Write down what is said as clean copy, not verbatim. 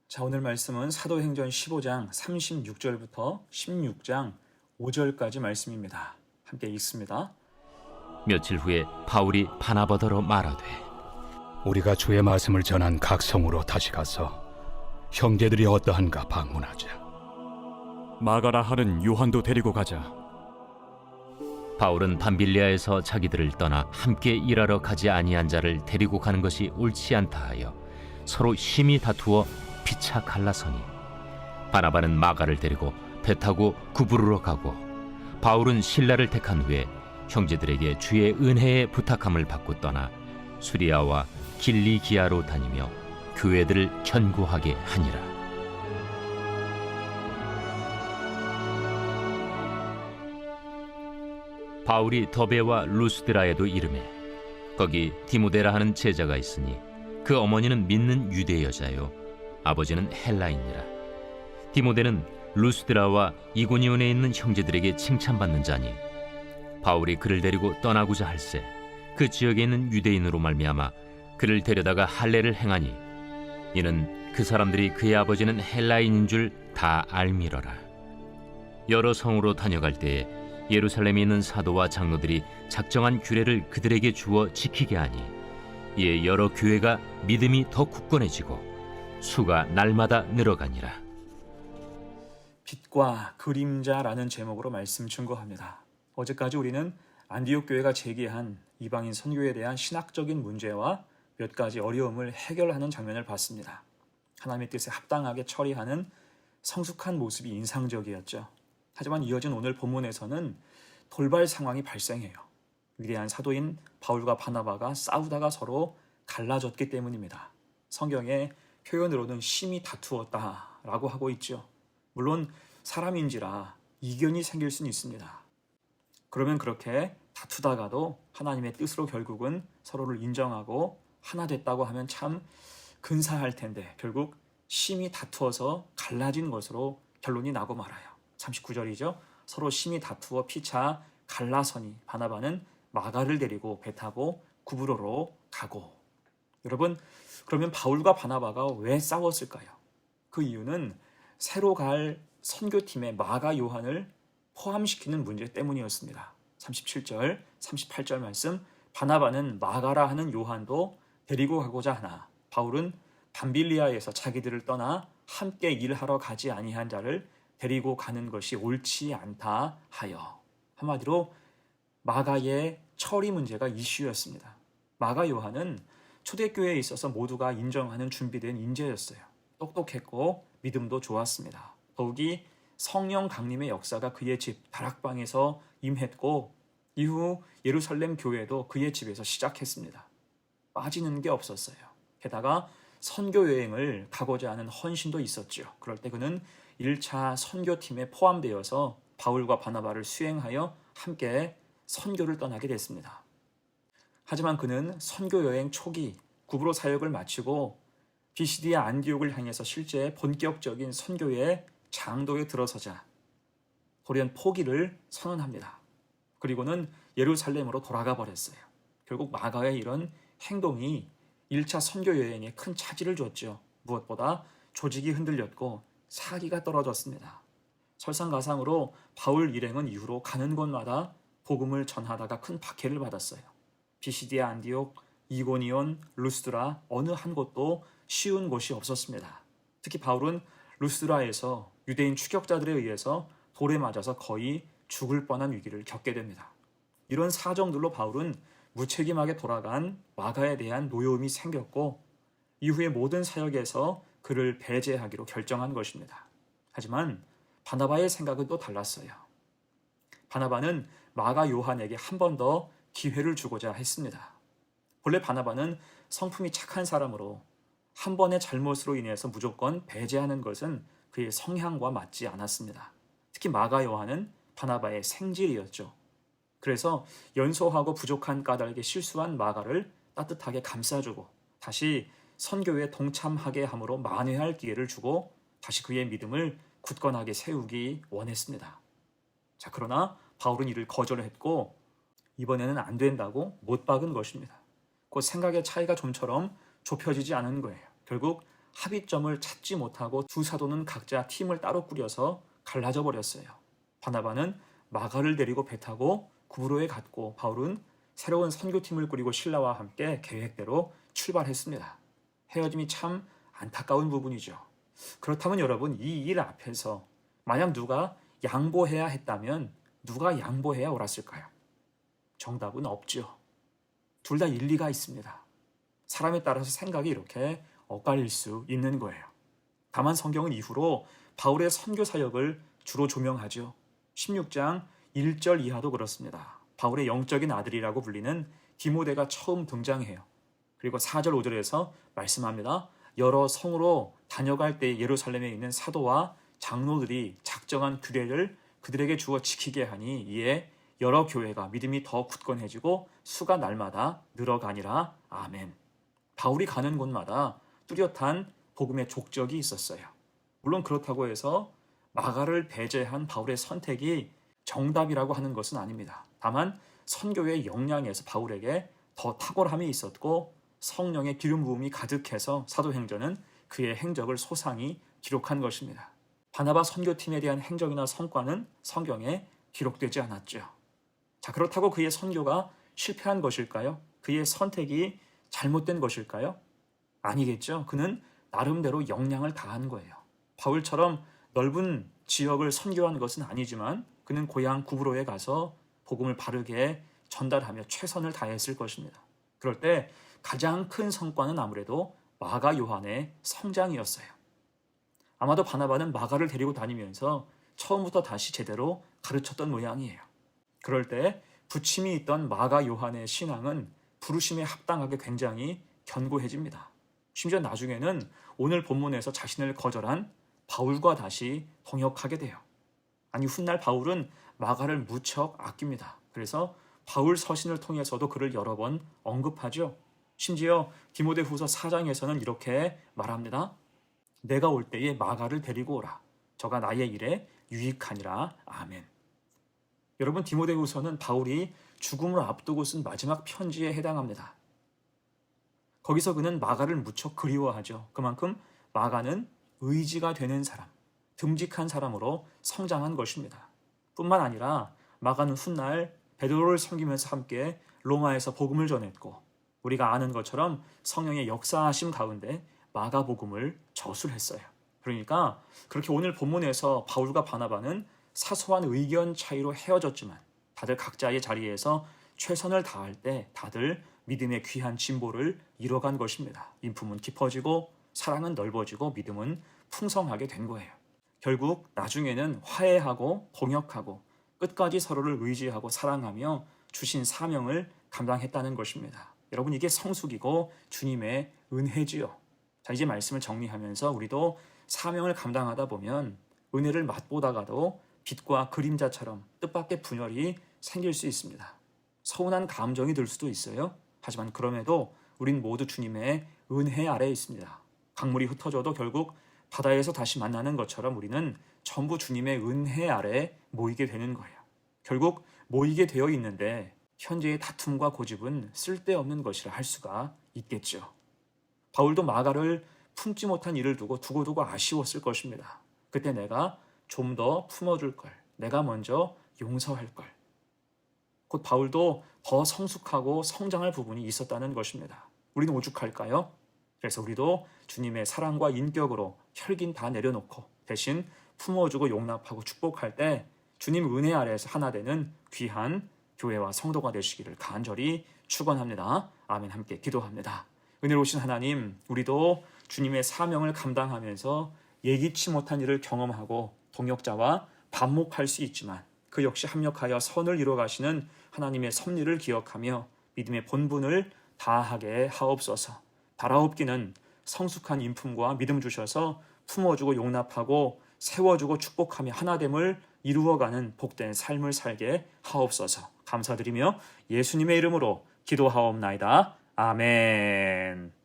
자, 오늘 말씀은 사도행전 15장 36절부터 16장 5절까지 말씀입니다. 함께 읽습니다. 며칠 후에 바울이 바나바더러 말하되 우리가 주의 말씀을 전한 각 성으로 다시 가서 형제들이 어떠한가 방문하자. 마가라 하는 요한도 데리고 가자. 바울은 밤빌리아에서 자기들을 떠나 함께 일하러 가지 아니한 자를 데리고 가는 것이 옳지 않다 하여 서로 심히 다투어 피차 갈라서니 바나바는 마가를 데리고 배 타고 구브로로 가고 바울은 실라를 택한 후에 형제들에게 주의 은혜에 부탁함을 받고 떠나 수리아와 길리기아로 다니며 교회들을 견고하게 하니라. 바울이 더베와 루스드라에도 이르매 거기 디모데라 하는 제자가 있으니 그 어머니는 믿는 유대 여자요 아버지는 헬라인이라. 디모데는 루스드라와 이고니온에 있는 형제들에게 칭찬받는 자니 바울이 그를 데리고 떠나고자 할세 그 지역에 있는 유대인으로 말미암아 그를 데려다가 할례를 행하니 이는 그 사람들이 그의 아버지는 헬라인인 줄 다 알미러라. 여러 성으로 다녀갈 때에 예루살렘에 있는 사도와 장로들이 작정한 규례를 그들에게 주어 지키게 하니 이에 여러 교회가 믿음이 더 굳건해지고 수가 날마다 늘어가니라. 빛과 그림자라는 제목으로 말씀 증거합니다. 어제까지 우리는 안디옥 교회가 제기한 이방인 선교에 대한 신학적인 문제와 몇 가지 어려움을 해결하는 장면을 봤습니다. 하나님의 뜻에 합당하게 처리하는 성숙한 모습이 인상적이었죠. 하지만 이어진 오늘 본문에서는 돌발 상황이 발생해요. 위대한 사도인 바울과 바나바가 싸우다가 서로 갈라졌기 때문입니다. 성경의 표현으로는 심히 다투었다라고 하고 있죠. 물론 사람인지라 이견이 생길 수는 있습니다. 그러면 그렇게 다투다가도 하나님의 뜻으로 결국은 서로를 인정하고 하나 됐다고 하면 참 근사할 텐데 결국 심히 다투어서 갈라진 것으로 결론이 나고 말아요. 39절이죠. 서로 심히 다투어 피차 갈라서니 바나바는 마가를 데리고 배 타고 구브로로 가고. 여러분, 그러면 바울과 바나바가 왜 싸웠을까요? 그 이유는 새로 갈 선교팀의 마가 요한을 포함시키는 문제 때문이었습니다. 37절, 38절 말씀, 바나바는 마가라 하는 요한도 데리고 가고자 하나 바울은 밤빌리아에서 자기들을 떠나 함께 일하러 가지 아니한 자를 데리고 가는 것이 옳지 않다 하여. 한마디로 마가의 처리 문제가 이슈였습니다. 마가 요한은 초대교회에 있어서 모두가 인정하는 준비된 인재였어요. 똑똑했고 믿음도 좋았습니다. 더욱이 성령 강림의 역사가 그의 집 다락방에서 임했고 이후 예루살렘 교회도 그의 집에서 시작했습니다. 빠지는 게 없었어요. 게다가 선교 여행을 가고자 하는 헌신도 있었죠. 그럴 때 그는 1차 선교팀에 포함되어서 바울과 바나바를 수행하여 함께 선교를 떠나게 됐습니다. 하지만 그는 선교 여행 초기 구브로 사역을 마치고 비시디아 안디옥을 향해서 실제 본격적인 선교의 장도에 들어서자 돌연 포기를 선언합니다. 그리고는 예루살렘으로 돌아가 버렸어요. 결국 마가의 이런 행동이 1차 선교 여행에 큰 차질을 줬죠. 무엇보다 조직이 흔들렸고 사기가 떨어졌습니다. 설상가상으로 바울 일행은 이후로 가는 곳마다 복음을 전하다가 큰 박해를 받았어요. 비시디아 안디옥, 이고니온, 루스드라 어느 한 곳도 쉬운 곳이 없었습니다. 특히 바울은 루스드라에서 유대인 추격자들에 의해서 돌에 맞아서 거의 죽을 뻔한 위기를 겪게 됩니다. 이런 사정들로 바울은 무책임하게 돌아간 마가에 대한 노여움이 생겼고 이후에 모든 사역에서 그를 배제하기로 결정한 것입니다. 하지만 바나바의 생각은 또 달랐어요. 바나바는 마가 요한에게 한 번 더 기회를 주고자 했습니다. 본래 바나바는 성품이 착한 사람으로 한 번의 잘못으로 인해서 무조건 배제하는 것은 그의 성향과 맞지 않았습니다. 특히 마가 요한은 바나바의 생질이었죠. 그래서 연소하고 부족한 까닭에 실수한 마가를 따뜻하게 감싸주고 다시 선교에 동참하게 함으로 만회할 기회를 주고 다시 그의 믿음을 굳건하게 세우기 원했습니다. 자, 그러나 바울은 이를 거절했고 이번에는 안 된다고 못 박은 것입니다. 그 생각의 차이가 좀처럼 좁혀지지 않은 거예요. 결국 합의점을 찾지 못하고 두 사도는 각자 팀을 따로 꾸려서 갈라져 버렸어요. 바나바는 마가를 데리고 배 타고 구브로에 갔고 바울은 새로운 선교팀을 꾸리고 신라와 함께 계획대로 출발했습니다. 헤어짐이 참 안타까운 부분이죠. 그렇다면 여러분, 이 일 앞에서 만약 누가 양보해야 했다면 누가 양보해야 옳았을까요? 정답은 없죠. 둘 다 일리가 있습니다. 사람에 따라서 생각이 이렇게 엇갈릴 수 있는 거예요. 다만 성경은 이후로 바울의 선교 사역을 주로 조명하죠. 16장 1절 이하도 그렇습니다. 바울의 영적인 아들이라고 불리는 디모데가 처음 등장해요. 그리고 4절 5절에서 말씀합니다. 여러 성으로 다녀갈 때 예루살렘에 있는 사도와 장로들이 작정한 규례를 그들에게 주어 지키게 하니 이에 여러 교회가 믿음이 더 굳건해지고 수가 날마다 늘어가니라. 아멘. 바울이 가는 곳마다 뚜렷한 복음의 족적이 있었어요. 물론 그렇다고 해서 마가를 배제한 바울의 선택이 정답이라고 하는 것은 아닙니다. 다만 선교의 역량에서 바울에게 더 탁월함이 있었고 성령의 기름 부음이 가득해서 사도행전은 그의 행적을 소상히 기록한 것입니다. 바나바 선교팀에 대한 행적이나 성과는 성경에 기록되지 않았죠. 자, 그렇다고 그의 선교가 실패한 것일까요? 그의 선택이 잘못된 것일까요? 아니겠죠. 그는 나름대로 역량을 다한 거예요. 바울처럼 넓은 지역을 선교한 것은 아니지만 그는 고향 구브로에 가서 복음을 바르게 전달하며 최선을 다했을 것입니다. 그럴 때 가장 큰 성과는 아무래도 마가 요한의 성장이었어요. 아마도 바나바는 마가를 데리고 다니면서 처음부터 다시 제대로 가르쳤던 모양이에요. 그럴 때 부침이 있던 마가 요한의 신앙은 부르심에 합당하게 굉장히 견고해집니다. 심지어 나중에는 오늘 본문에서 자신을 거절한 바울과 다시 동역하게 돼요. 아니, 훗날 바울은 마가를 무척 아낍니다. 그래서 바울 서신을 통해서도 그를 여러 번 언급하죠. 심지어 디모데후서 4장에서는 이렇게 말합니다. 내가 올 때에 마가를 데리고 오라. 저가 나의 일에 유익하니라. 아멘. 여러분, 디모데후서는 바울이 죽음을 앞두고 쓴 마지막 편지에 해당합니다. 거기서 그는 마가를 무척 그리워하죠. 그만큼 마가는 의지가 되는 사람, 듬직한 사람으로 성장한 것입니다. 뿐만 아니라 마가는 훗날 베드로를 섬기면서 함께 로마에서 복음을 전했고 우리가 아는 것처럼 성령의 역사하심 가운데 마가복음을 저술했어요. 그러니까 그렇게 오늘 본문에서 바울과 바나바는 사소한 의견 차이로 헤어졌지만 다들 각자의 자리에서 최선을 다할 때 다들 믿음의 귀한 진보를 이뤄간 것입니다. 인품은 깊어지고 사랑은 넓어지고 믿음은 풍성하게 된 거예요. 결국 나중에는 화해하고 동역하고 끝까지 서로를 의지하고 사랑하며 주신 사명을 감당했다는 것입니다. 여러분, 이게 성숙이고 주님의 은혜지요. 자, 이제 말씀을 정리하면서 우리도 사명을 감당하다 보면 은혜를 맛보다가도 빛과 그림자처럼 뜻밖의 분열이 생길 수 있습니다. 서운한 감정이 들 수도 있어요. 하지만 그럼에도 우린 모두 주님의 은혜 아래에 있습니다. 강물이 흩어져도 결국 바다에서 다시 만나는 것처럼 우리는 전부 주님의 은혜 아래에 모이게 되는 거예요. 결국 모이게 되어 있는데 현재의 다툼과 고집은 쓸데없는 것이라 할 수가 있겠죠. 바울도 마가를 품지 못한 일을 두고 두고두고 아쉬웠을 것입니다. 그때 내가 좀 더 품어줄 걸, 내가 먼저 용서할 걸. 곧 바울도 더 성숙하고 성장할 부분이 있었다는 것입니다. 우리는 오죽할까요? 그래서 우리도 주님의 사랑과 인격으로 혈긴 다 내려놓고 대신 품어주고 용납하고 축복할 때 주님 은혜 아래에서 하나 되는 귀한 교회와 성도가 되시기를 간절히 축원합니다. 아멘. 함께 기도합니다. 은혜로우신 하나님, 우리도 주님의 사명을 감당하면서 예기치 못한 일을 경험하고 동역자와 반목할 수 있지만 그 역시 합력하여 선을 이루어가시는 하나님의 섭리를 기억하며 믿음의 본분을 다하게 하옵소서. 바라옵기는 성숙한 인품과 믿음 주셔서 품어주고 용납하고 세워주고 축복하며 하나됨을 이루어가는 복된 삶을 살게 하옵소서. 감사드리며 예수님의 이름으로 기도하옵나이다. 아멘.